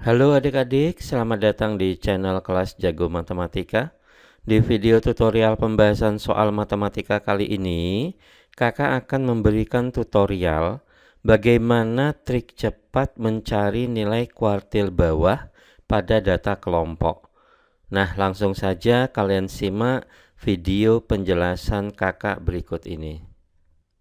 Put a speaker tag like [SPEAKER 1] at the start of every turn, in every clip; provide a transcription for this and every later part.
[SPEAKER 1] Halo adik-adik, selamat datang di channel kelas Jago Matematika. Di video tutorial pembahasan soal matematika kali ini, kakak akan memberikan tutorial bagaimana trik cepat mencari nilai kuartil bawah pada data kelompok. Nah, langsung saja kalian simak video penjelasan kakak berikut ini.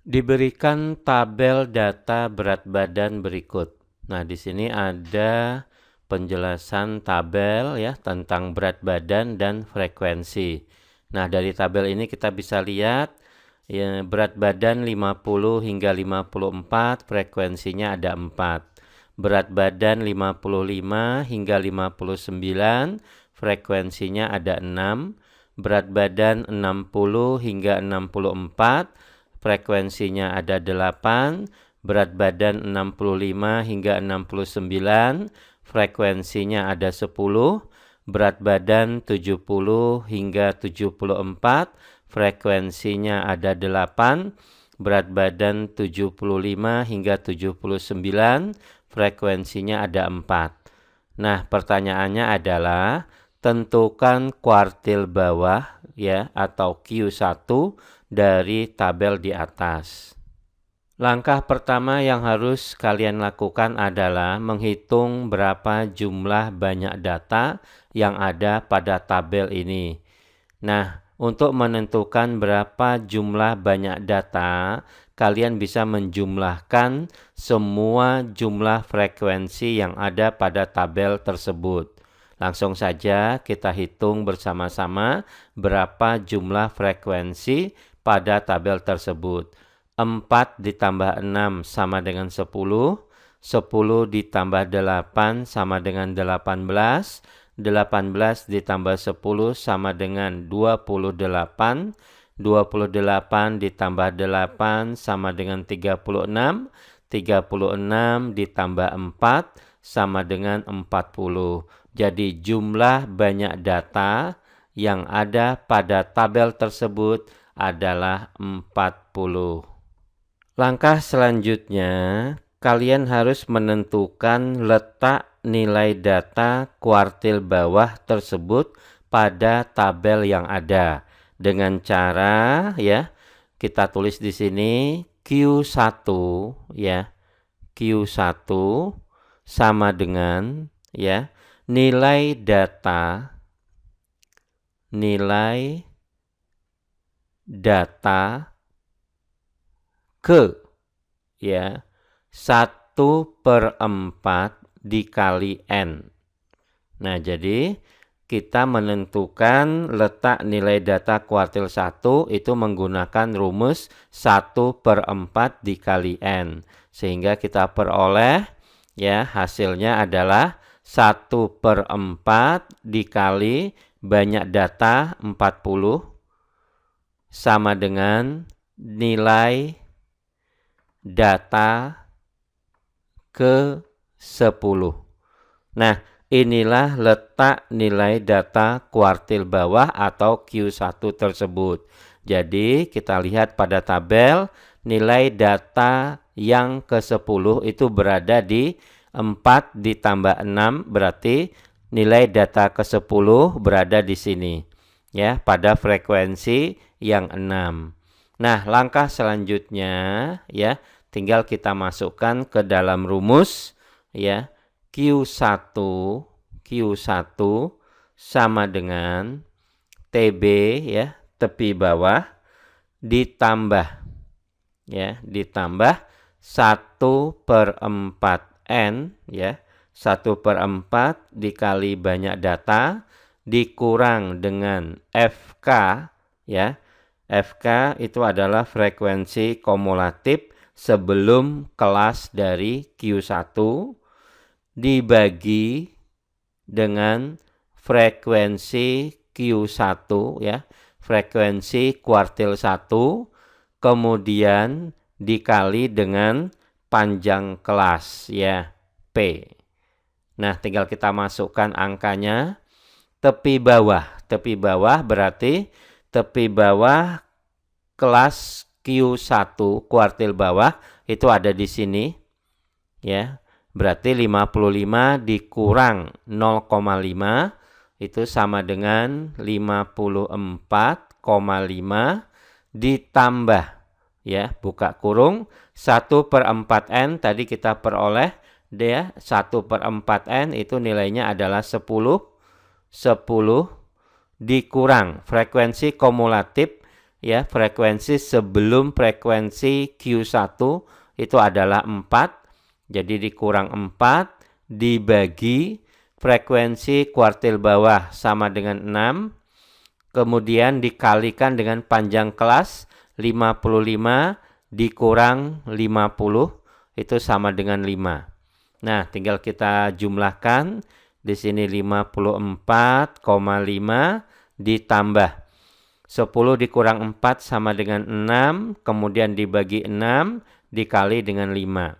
[SPEAKER 1] Diberikan tabel data berat badan berikut. Nah, di sini ada penjelasan tabel ya tentang berat badan dan frekuensi. Nah, dari tabel ini kita bisa lihat ya, berat badan 50 hingga 54, frekuensinya ada 4. Berat badan 55 hingga 59, frekuensinya ada 6. Berat badan 60 hingga 64, frekuensinya ada 8. Berat badan 65 hingga 69, frekuensinya ada 10. Berat badan 70 hingga 74, frekuensinya ada 8. Berat badan 75 hingga 79, frekuensinya ada 4. Nah, pertanyaannya adalah tentukan kuartil bawah ya atau Q1 dari tabel di atas. Langkah pertama yang harus kalian lakukan adalah menghitung berapa jumlah banyak data yang ada pada tabel ini. Nah, untuk menentukan berapa jumlah banyak data, kalian bisa menjumlahkan semua jumlah frekuensi yang ada pada tabel tersebut. Langsung saja kita hitung bersama-sama berapa jumlah frekuensi pada tabel tersebut. 4 ditambah 6 sama dengan 10, 10 ditambah 8 sama dengan 18, 18 ditambah 10 sama dengan 28, 28 ditambah 8 sama dengan 36, 36 ditambah 4 sama dengan 40. Jadi jumlah banyak data yang ada pada tabel tersebut adalah 40. Langkah selanjutnya, kalian harus menentukan letak nilai data kuartil bawah tersebut pada tabel yang ada. Dengan cara ya, kita tulis di sini Q1 ya. Q1 sama dengan ya, nilai data ke ya 1/4 dikali N. Nah, jadi kita menentukan letak nilai data kuartil 1 itu menggunakan rumus 1/4 dikali N. Sehingga kita peroleh ya hasilnya adalah 1/4 dikali banyak data 40 sama dengan nilai data ke 10. Nah, inilah letak nilai data kuartil bawah atau Q1 tersebut. Jadi, kita lihat pada tabel nilai data yang ke-10 itu berada di 4 ditambah 6, berarti nilai data ke-10 berada di sini. Ya, pada frekuensi yang 6. Nah, langkah selanjutnya ya, tinggal kita masukkan ke dalam rumus ya. Q1 sama dengan TB ya, tepi bawah ditambah 1/4 N ya. 1/4 dikali banyak data dikurang dengan FK ya. FK itu adalah frekuensi kumulatif sebelum kelas dari Q1 dibagi dengan frekuensi Q1 ya, frekuensi kuartil 1, kemudian dikali dengan panjang kelas ya, P. Nah, tinggal kita masukkan angkanya. Tepi bawah berarti tepi bawah kelas Q1 kuartil bawah itu ada di sini ya. Berarti 55 dikurang 0,5 itu sama dengan 54,5 ditambah, ya, buka kurung, 1/4N tadi kita peroleh, dia 1/4N itu nilainya adalah 10 dikurang frekuensi kumulatif, ya, frekuensi sebelum frekuensi Q1 itu adalah 4, jadi dikurang 4 dibagi frekuensi kuartil bawah sama dengan 6, kemudian dikalikan dengan panjang kelas 55 dikurang 50 itu sama dengan 5. Nah, tinggal kita jumlahkan. Di sini 54,5 ditambah 10 dikurang 4 sama dengan 6, kemudian dibagi 6 dikali dengan 5.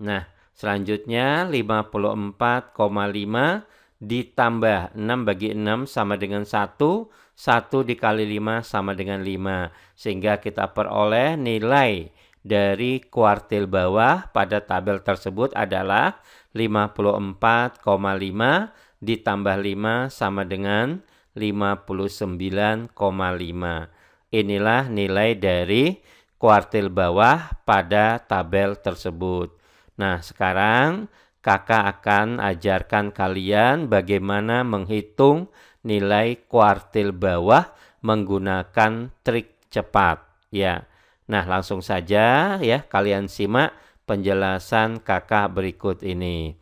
[SPEAKER 1] Nah, selanjutnya 54,5 ditambah 6 bagi 6 sama dengan 1, 1 dikali 5 sama dengan 5. Sehingga kita peroleh nilai dari kuartil bawah pada tabel tersebut adalah 54,5 ditambah 5 sama dengan 59,5. Inilah nilai dari kuartil bawah pada tabel tersebut. Nah, sekarang Kakak akan ajarkan kalian bagaimana menghitung nilai kuartil bawah menggunakan trik cepat, ya. Nah, langsung saja ya kalian simak penjelasan Kakak berikut ini.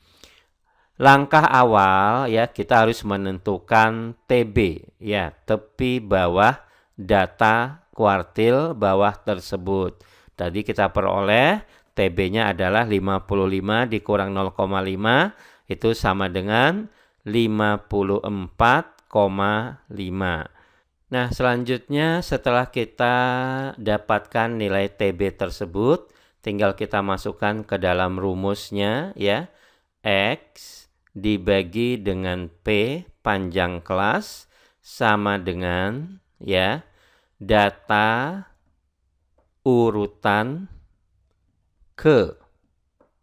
[SPEAKER 1] Langkah awal ya kita harus menentukan TB, ya, tepi bawah data kuartil bawah tersebut. Tadi kita peroleh TB-nya adalah 55 dikurang 0,5 itu sama dengan 54,5. Nah, selanjutnya setelah kita dapatkan nilai TB tersebut, tinggal kita masukkan ke dalam rumusnya, ya. X dibagi dengan P panjang kelas sama dengan, ya, data urutan ke,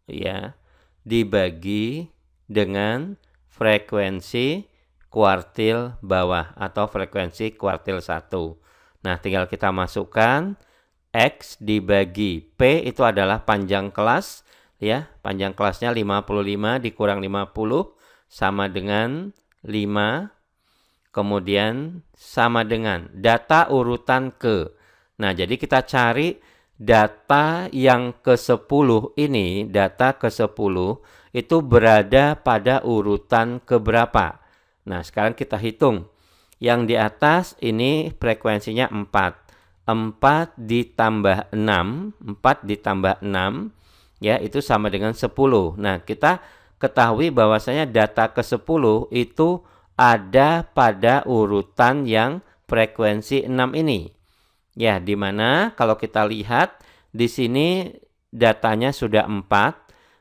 [SPEAKER 1] ya, dibagi dengan frekuensi kuartil bawah atau frekuensi kuartil 1. Nah, tinggal kita masukkan X dibagi P itu adalah panjang kelas, ya. Panjang kelasnya 55 dikurang 50 sama dengan 5. Kemudian sama dengan data urutan ke. Nah, jadi kita cari data yang ke-10 ini, data ke-10 itu berada pada urutan keberapa. Nah, sekarang kita hitung. Yang di atas ini frekuensinya 4. 4 ditambah 6, 4 ditambah 6, ya, itu sama dengan 10. Nah, kita ketahui bahwasanya data ke-10 itu ada pada urutan yang frekuensi 6 ini. Ya, di mana kalau kita lihat di sini datanya sudah 4.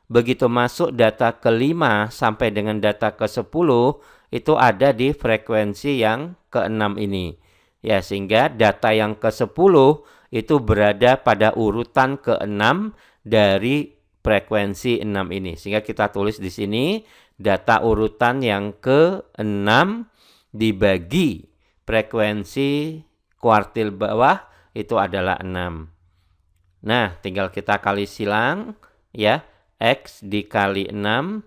[SPEAKER 1] Begitu masuk data ke-5 sampai dengan data ke-10 itu ada di frekuensi yang ke-6 ini. Ya, sehingga data yang ke-10 itu berada pada urutan ke-6 dari frekuensi 6 ini. Sehingga kita tulis di sini data urutan yang ke-6 dibagi frekuensi kuartil bawah itu adalah 6. Nah, tinggal kita kali silang, ya. X dikali 6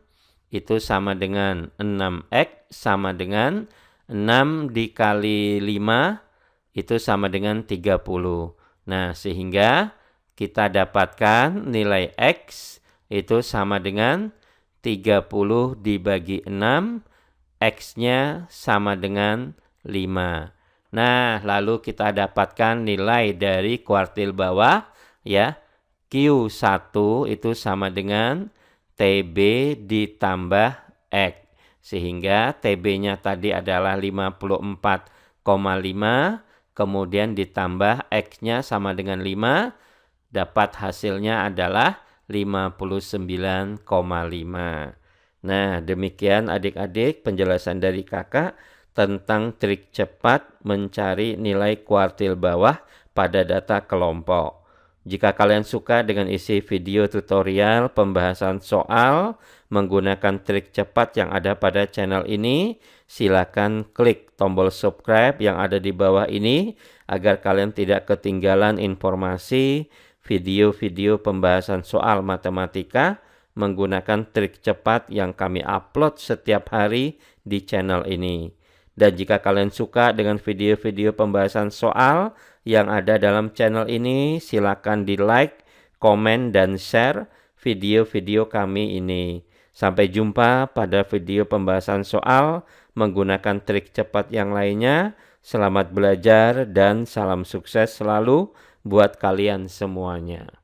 [SPEAKER 1] itu sama dengan 6X sama dengan 6 dikali 5 itu sama dengan 30. Nah, sehingga kita dapatkan nilai X itu sama dengan 30 dibagi 6, X-nya sama dengan 5. Nah, lalu kita dapatkan nilai dari kuartil bawah, ya. Q1 itu sama dengan TB ditambah X. Sehingga TB-nya tadi adalah 54,5, kemudian ditambah X-nya sama dengan 5, dapat hasilnya adalah 59,5. Nah, demikian adik-adik penjelasan dari Kakak tentang trik cepat mencari nilai kuartil bawah pada data kelompok. Jika kalian suka dengan isi video tutorial pembahasan soal menggunakan trik cepat yang ada pada channel ini, silakan klik tombol subscribe yang ada di bawah ini agar kalian tidak ketinggalan informasi video-video pembahasan soal matematika menggunakan trik cepat yang kami upload setiap hari di channel ini. Dan jika kalian suka dengan video-video pembahasan soal yang ada dalam channel ini, silakan di like, komen, dan share video-video kami ini. Sampai jumpa pada video pembahasan soal menggunakan trik cepat yang lainnya. Selamat belajar dan salam sukses selalu buat kalian semuanya.